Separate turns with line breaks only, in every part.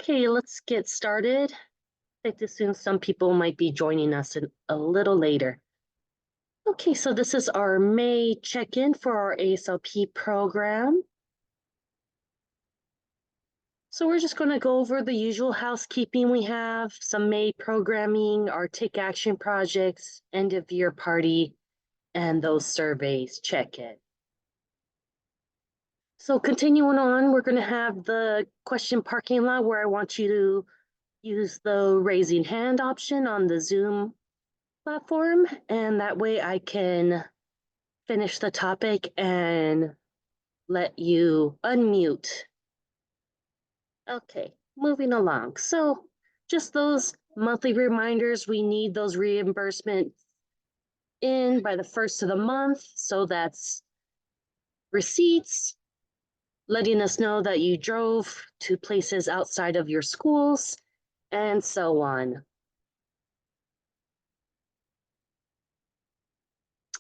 Okay, let's get started. I assume some people might be joining us a little later. Okay, so this is our May check-in for our ASLP program. So we're just going to go over the usual housekeeping we have, some May programming, our take action projects, end of year party, and those surveys check-in. So continuing on, we're going to have the question parking lot where I want you to use the raising hand option on the Zoom platform, and that way I can finish the topic and let you unmute. Okay, moving along. So just those monthly reminders, we need those reimbursements in by the first of the month. So that's receipts, letting us know that you drove to places outside of your schools, and so on.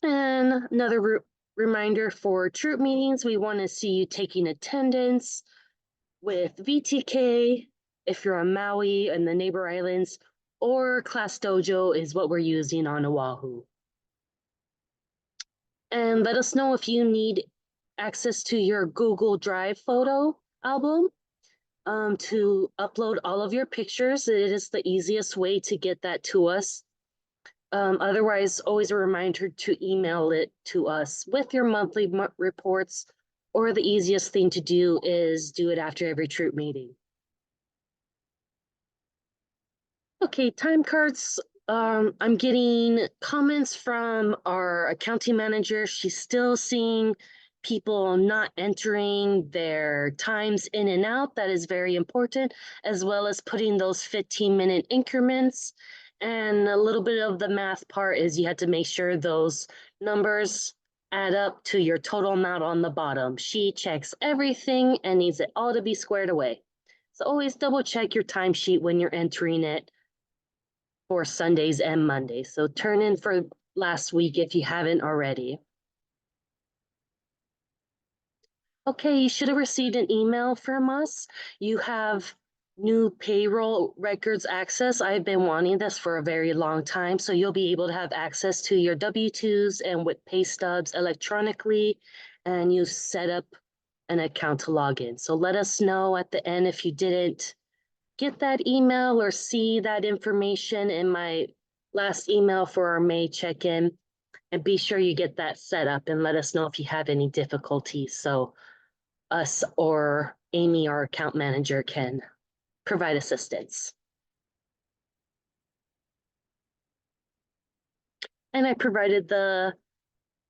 And another reminder for troop meetings, we want to see you taking attendance with VTK if you're on Maui and the neighbor islands, or Class Dojo is what we're using on Oahu. And let us know if you need access to your Google Drive photo album to upload all of your pictures. It is the easiest way to get that to us. Otherwise, always a reminder to email it to us with your monthly reports, or the easiest thing to do is do it after every troop meeting. Okay, time cards. I'm getting comments from our accounting manager. She's still seeing people not entering their times in and out. That is very important, as well as putting those 15-minute increments. And a little bit of the math part is you had to make sure those numbers add up to your total amount on the bottom. She checks everything and needs it all to be squared away. So always double check your timesheet when you're entering it for Sundays and Mondays. So turn in for last week if you haven't already. Okay, you should have received an email from us. You have new payroll records access. I've been wanting this for a very long time, so you'll be able to have access to your W-2s and with pay stubs electronically, and you set up an account to log in. So let us know at the end if you didn't get that email or see that information in my last email for our May check-in, and be sure you get that set up and let us know if you have any difficulties so us or Amy, our account manager, can provide assistance. And I provided the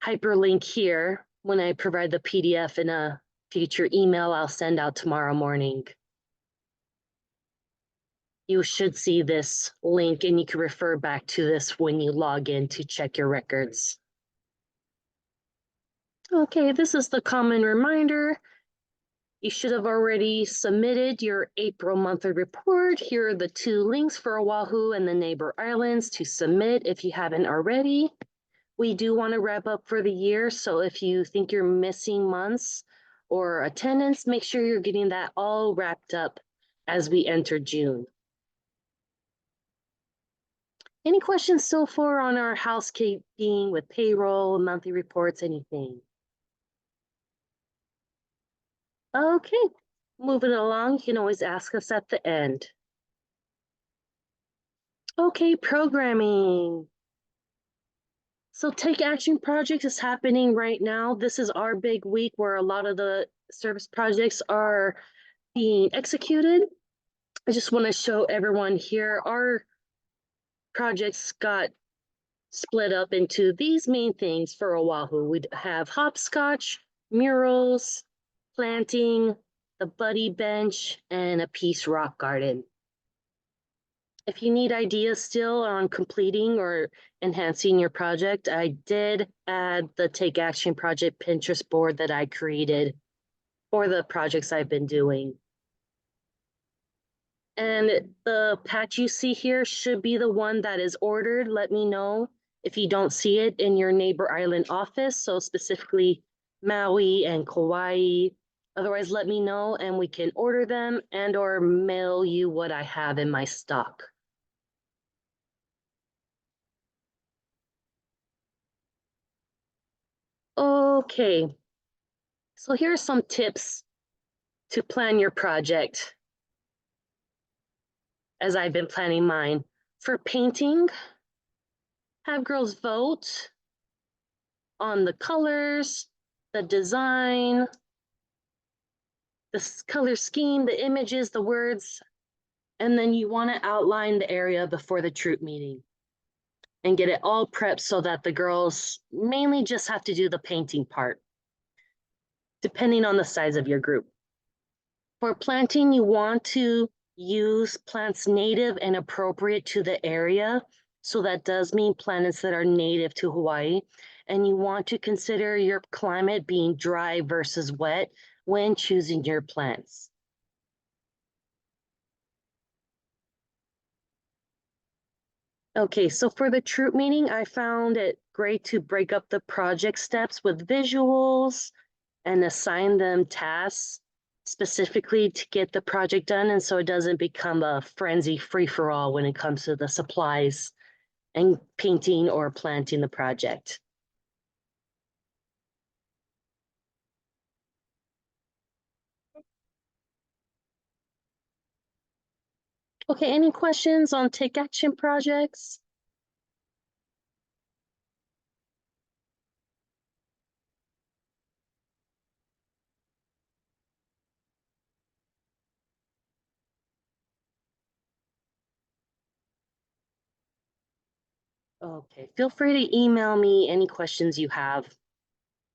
hyperlink here when I provide the PDF in a future email I'll send out tomorrow morning. You should see this link and you can refer back to this when you log in to check your records. Okay, this is the common reminder. You should have already submitted your April monthly report. Here are the two links for Oahu and the neighbor islands to submit if you haven't already. We do want to wrap up for the year, so if you think you're missing months or attendance, make sure you're getting that all wrapped up as we enter June. Any questions so far on our housekeeping with payroll, monthly reports, anything? Okay, moving along, you can always ask us at the end. Okay, programming. So Take Action Project is happening right now. This is our big week where a lot of the service projects are being executed. I just want to show everyone here, our projects got split up into these main things for Oahu. We'd have hopscotch, murals, planting, the buddy bench, and a peace rock garden. If you need ideas still on completing or enhancing your project, I did add the Take Action Project Pinterest board that I created for the projects I've been doing. And the patch you see here should be the one that is ordered. Let me know if you don't see it in your neighbor island office. So specifically Maui and Kauai. Otherwise, let me know and we can order them and or mail you what I have in my stock. Okay, so here are some tips to plan your project as I've been planning mine. For painting, have girls vote on the colors, the design, the color scheme, the images, the words, and then you want to outline the area before the troop meeting and get it all prepped so that the girls mainly just have to do the painting part, depending on the size of your group. For planting, you want to use plants native and appropriate to the area. So that does mean plants that are native to Hawaii. And you want to consider your climate being dry versus wet when choosing your plants. Okay, so for the troop meeting, I found it great to break up the project steps with visuals and assign them tasks specifically to get the project done. And so it doesn't become a frenzy free for all when it comes to the supplies and painting or planting the project. Okay, any questions on take action projects? Okay, feel free to email me any questions you have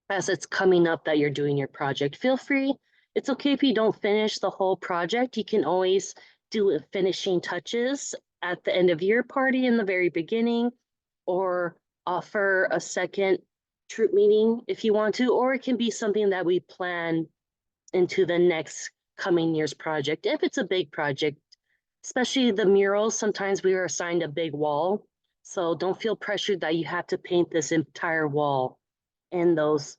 as it's coming up that you're doing your project. Feel free. It's okay if you don't finish the whole project. You can always do finishing touches at the end of your party in the very beginning, or offer a second troop meeting if you want to, or it can be something that we plan into the next coming year's project. If it's a big project, especially the murals, sometimes we are assigned a big wall. So don't feel pressured that you have to paint this entire wall in those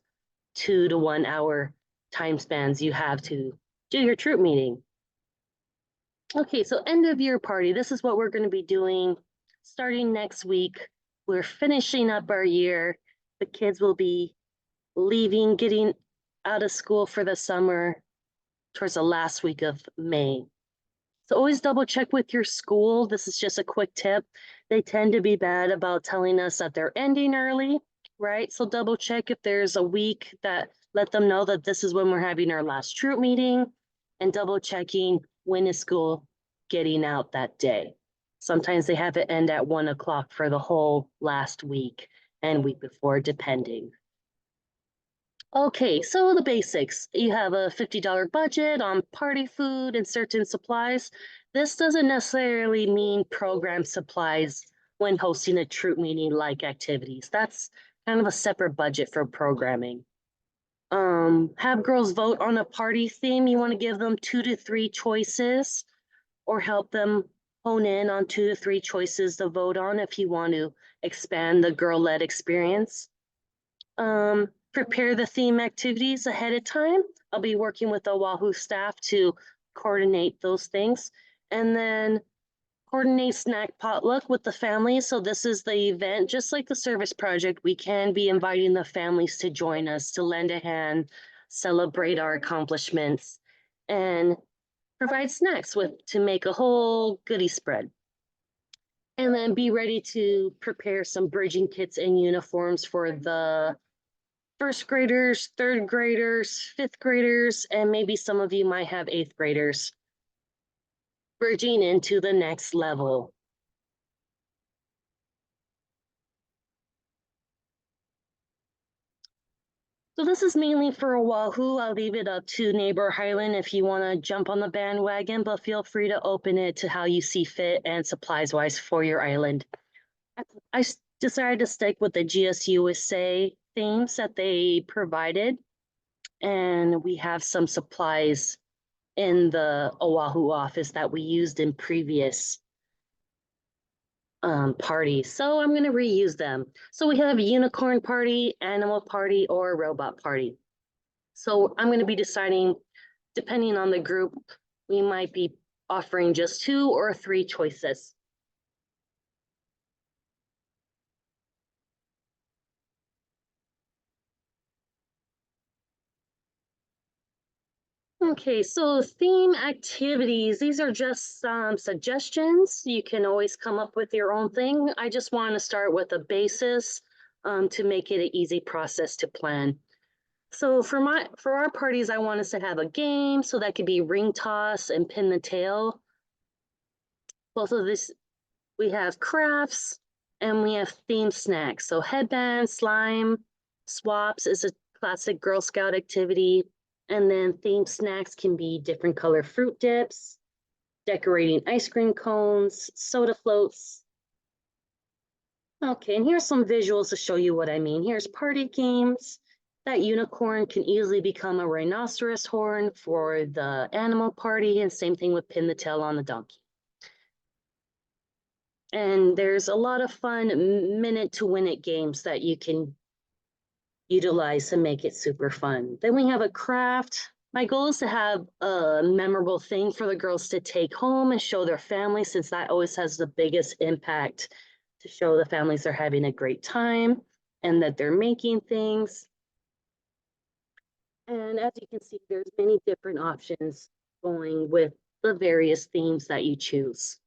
2 to 1 hour time spans you have to do your troop meeting. Okay, so end of year party. This is what we're going to be doing starting next week. We're finishing up our year. The kids will be leaving, getting out of school for the summer towards the last week of May. So always double check with your school. This is just a quick tip. They tend to be bad about telling us that they're ending early, right? So double check if there's a week that let them know that this is when we're having our last troop meeting, and double checking when is school getting out that day. Sometimes they have it end at 1 o'clock for the whole last week and week before, depending. Okay, so the basics. You have a $50 budget on party food and certain supplies. This doesn't necessarily mean program supplies when hosting a troop meeting like activities. That's kind of a separate budget for programming. Have girls vote on a party theme. You want to give them 2 to 3 choices or help them hone in on 2 to 3 choices to vote on if you want to expand the girl-led experience. Prepare the theme activities ahead of time. I'll be working with the Oahu staff to coordinate those things. And then coordinate snack potluck with the families. So this is the event, just like the service project, we can be inviting the families to join us, to lend a hand, celebrate our accomplishments, and provide snacks with to make a whole goodie spread. And then be ready to prepare some bridging kits and uniforms for the first graders, third graders, fifth graders, and maybe some of you might have eighth graders bridging into the next level. So this is mainly for Oahu. I'll leave it up to Neighbor Highland if you want to jump on the bandwagon, but feel free to open it to how you see fit and supplies wise for your island. I decided to stick with the GSUSA themes that they provided, and we have some supplies in the Oahu office that we used in previous parties. So I'm going to reuse them. So we have a unicorn party, animal party, or robot party. So I'm going to be deciding depending on the group, we might be offering just 2 or 3 choices. Okay, so theme activities, these are just some suggestions. You can always come up with your own thing. I just want to start with a basis to make it an easy process to plan. So for our parties, I want us to have a game. So that could be ring toss and pin the tail. Both of this, we have crafts and we have themed snacks. So headbands, slime, swaps is a classic Girl Scout activity. And then themed snacks can be different color fruit dips, decorating ice cream cones, soda floats. Okay, and here's some visuals to show you what I mean. Here's party games. That unicorn can easily become a rhinoceros horn for the animal party, and same thing with pin the tail on the donkey. And there's a lot of fun minute to win it games that you can utilize to make it super fun. Then we have a craft. My goal is to have a memorable thing for the girls to take home and show their family, since that always has the biggest impact, to show the families they're having a great time and that they're making things. And as you can see, there's many different options going with the various themes that you choose.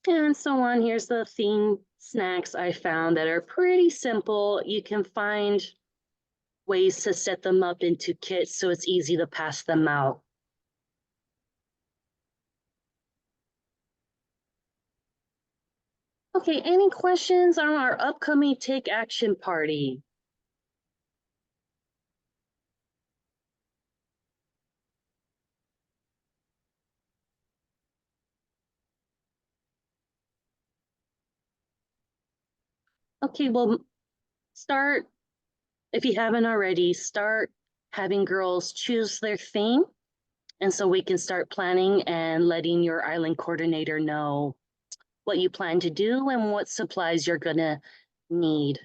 And so on. Here's the theme snacks I found that are pretty simple. You can find ways to set them up into kits so it's easy to pass them out. Okay, any questions on our upcoming Take Action party? Okay, well, start, if you haven't already, start having girls choose their theme. And so we can start planning and letting your island coordinator know what you plan to do and what supplies you're gonna need.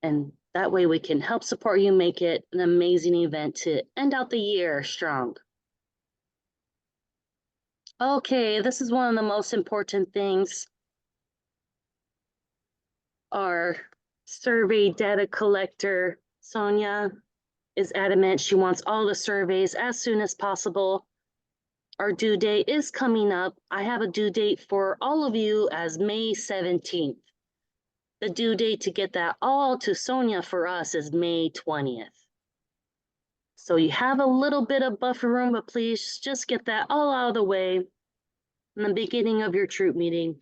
And that way we can help support you make it an amazing event to end out the year strong. Okay, this is one of the most important things. Our survey data collector, Sonia, is adamant she wants all the surveys as soon as possible. Our due date is coming up. I have a due date for all of you as May 17th. The due date to get that all to Sonia for us is May 20th. So you have a little bit of buffer room, but please just get that all out of the way in the beginning of your troop meeting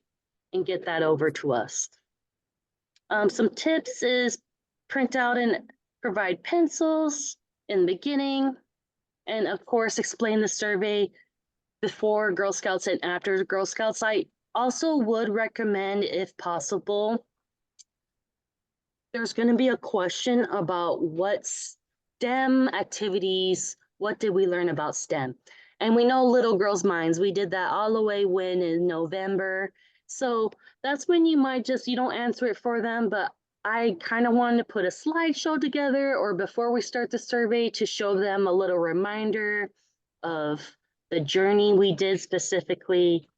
and get that over to us. Some tips is print out and provide pencils in the beginning, and of course explain the survey before Girl Scouts and after Girl Scouts. I also would recommend, if possible, there's going to be a question about what STEM activities, what did we learn about STEM? And we know little girls' minds. We did that all the way when in November. So that's when you might just, you don't answer it for them, but I kind of wanted to put a slideshow together or before we start the survey to show them a little reminder of the journey we did specifically.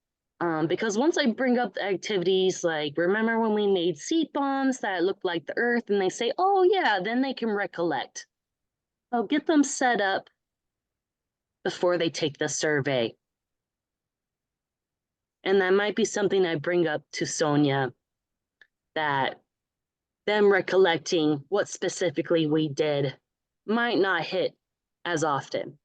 Because once I bring up the activities, like remember when we made seed bombs that looked like the earth, and they say, oh yeah, then they can recollect. I'll get them set up before they take the survey. And that might be something I bring up to Sonia, that them recollecting what specifically we did might not hit as often.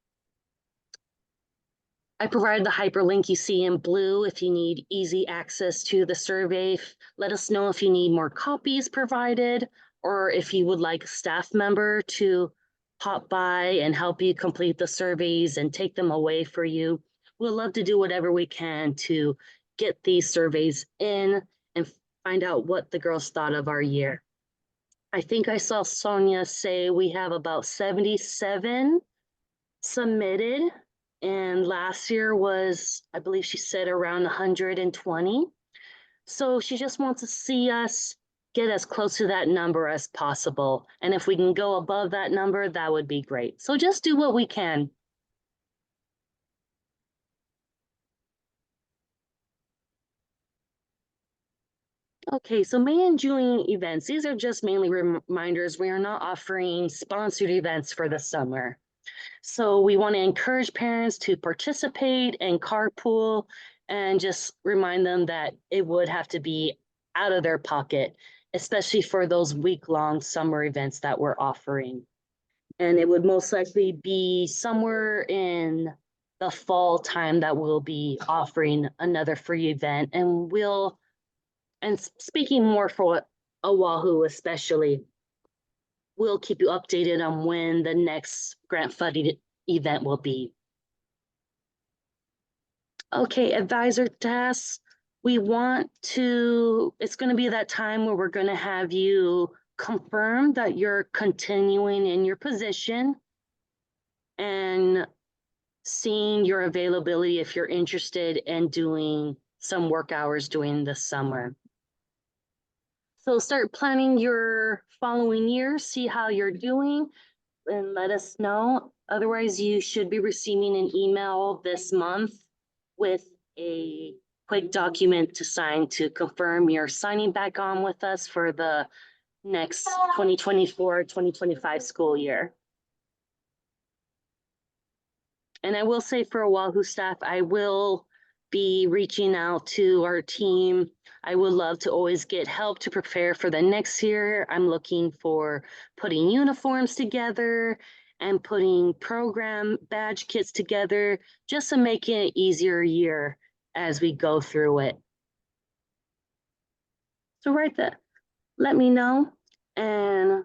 I provided the hyperlink you see in blue if you need easy access to the survey. Let us know if you need more copies provided or if you would like a staff member to pop by and help you complete the surveys and take them away for you. We'll love to do whatever we can to get these surveys in and find out what the girls thought of our year. I think I saw Sonia say we have about 77 submitted. And last year was, I believe she said around 120. So she just wants to see us get as close to that number as possible. And if we can go above that number, that would be great. So just do what we can. Okay, so May and June events, these are just mainly reminders. We are not offering sponsored events for the summer. So we want to encourage parents to participate and carpool and just remind them that it would have to be out of their pocket, especially for those week-long summer events that we're offering. And it would most likely be somewhere in the fall time that we'll be offering another free event. And speaking more for Oahu especially, we'll keep you updated on when the next grant funded event will be. Okay, advisor tasks. It's going to be that time where we're going to have you confirm that you're continuing in your position and seeing your availability if you're interested in doing some work hours during the summer. So start planning your following year, see how you're doing, and let us know. Otherwise, you should be receiving an email this month with a quick document to sign to confirm you're signing back on with us for the next 2024-2025 school year. And I will say for Oahu staff, I will be reaching out to our team. I would love to always get help to prepare for the next year. I'm looking for putting uniforms together and putting program badge kits together just to make it an easier year as we go through it. So let me know and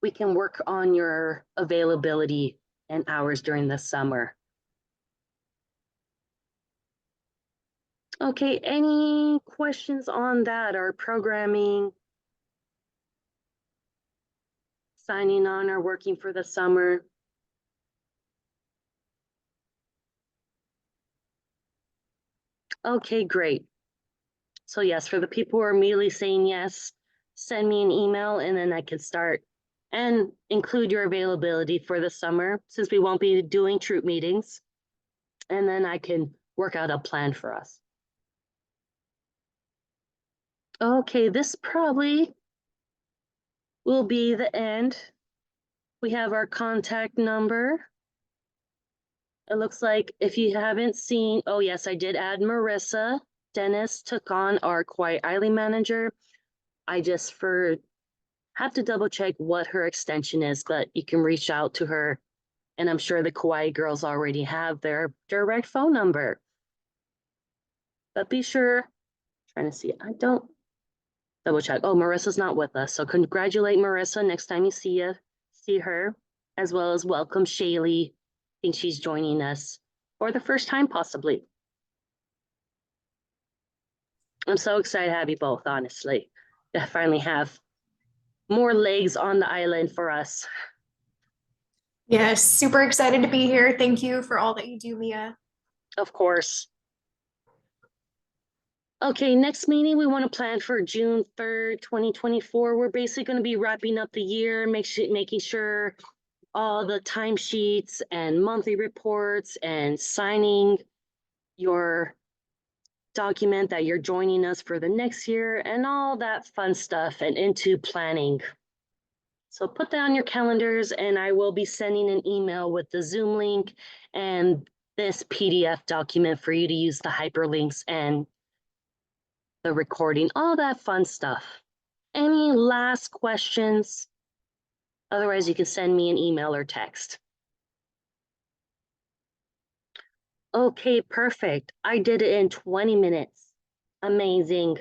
we can work on your availability and hours during the summer. Okay, any questions on that or programming, signing on or working for the summer? Okay, great. So yes, for the people who are immediately saying yes, send me an email and then I can start and include your availability for the summer since we won't be doing troop meetings. And then I can work out a plan for us. Okay, this probably will be the end. We have our contact number. It looks like if you haven't seen, oh yes, I did add Marissa. Dennis took on our Hawai'i manager. I just have to double check what her extension is, but you can reach out to her. And I'm sure the Kauai girls already have their direct phone number. But be sure, trying to see, I don't double check. Oh, Marissa's not with us. So congratulate Marissa next time you see her, as well as welcome Shaylee. I think she's joining us for the first time, possibly. I'm so excited to have you both, honestly. To finally have more legs on the island for us.
Yes, super excited to be here. Thank you for all that you do, Mia.
Of course. Okay, next meeting we want to plan for June 3rd, 2024. We're basically going to be wrapping up the year, making sure all the timesheets and monthly reports and signing your document that you're joining us for the next year and all that fun stuff and into planning. So put that on your calendars and I will be sending an email with the Zoom link and this PDF document for you to use the hyperlinks and the recording, all that fun stuff. Any last questions? Otherwise, you can send me an email or text. Okay, perfect. I did it in 20 minutes. Amazing.